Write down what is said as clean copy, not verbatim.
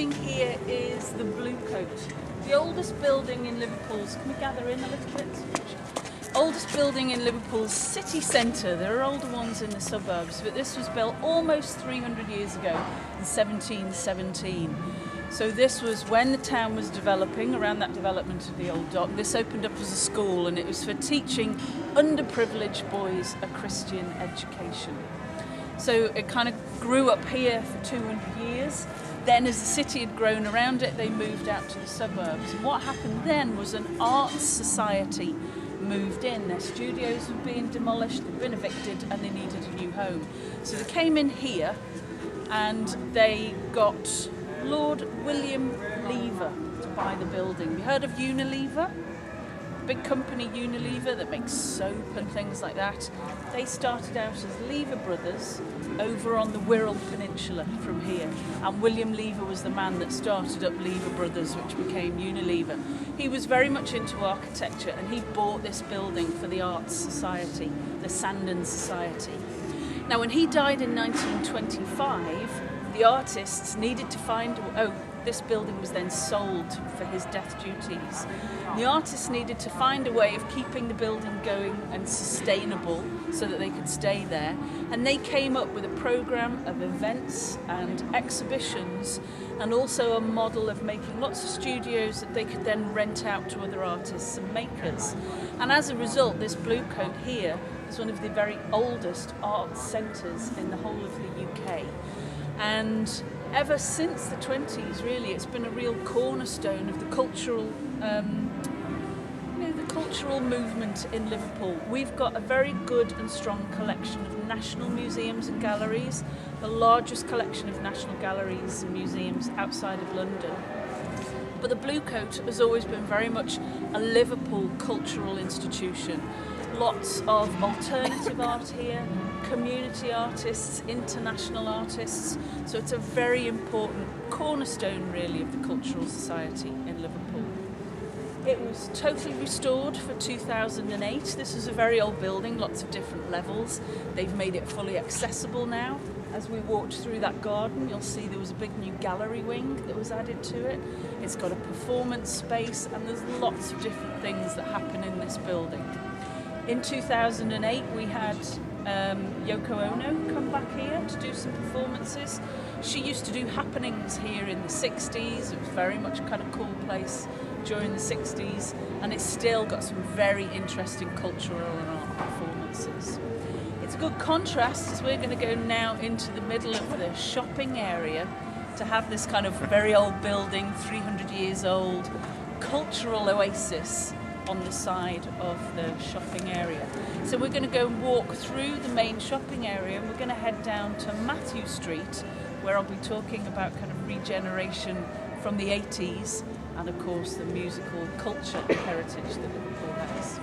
building here is the Blue Coat, the oldest building in Liverpool's. Can we gather in a little bit? Oldest building in Liverpool's city centre. There are older ones in the suburbs, but this was built almost 300 years ago in 1717. So this was when the town was developing, around that development of the old dock. This opened up as a school, and it was for teaching underprivileged boys a Christian education. So it kind of grew up here for 200 years. Then as the city had grown around it, they moved out to the suburbs. And what happened then was an arts society moved in. Their studios were being demolished, they'd been evicted, and they needed a new home. So they came in here and they got Lord William Lever to buy the building. You heard of Unilever? Big company Unilever that makes soap and things like that. They started out as Lever Brothers over on the Wirral Peninsula from here, and William Lever was the man that started up Lever Brothers, which became Unilever. He was very much into architecture, and he bought this building for the Arts Society, the Sandon Society. Now when he died in 1925, the artists needed to find, this building was then sold for his death duties. The artists needed to find a way of keeping the building going and sustainable so that they could stay there. And they came up with a program of events and exhibitions, and also a model of making lots of studios that they could then rent out to other artists and makers. And as a result, this Blue Coat here is one of the very oldest art centres in the whole of the UK. And ever since the 20s, really, it's been a real cornerstone of the cultural movement in Liverpool. We've got a very good and strong collection of national museums and galleries, the largest collection of national galleries and museums outside of London. But the Blue Coat has always been very much a Liverpool cultural institution. Lots of alternative art here, community artists, international artists. So it's a very important cornerstone, really, of the cultural society in Liverpool. It was totally restored for 2008. This is a very old building, lots of different levels. They've made it fully accessible now. As we walked through that garden, you'll see there was a big new gallery wing that was added to it. It's got a performance space, and there's lots of different things that happen in this building. In 2008, we had Yoko Ono come back here to do some performances. She used to do happenings here in the 60s. It was very much a kind of cool place during the 60s, and it's still got some very interesting cultural and art performances. It's a good contrast as we're going to go now into the middle of the shopping area to have this kind of very old building, 300 years old, cultural oasis on the side of the shopping area. So we're going to go and walk through the main shopping area, and we're going to head down to Matthew Street, where I'll be talking about kind of regeneration from the 80s and of course the musical culture heritage that Liverpool has.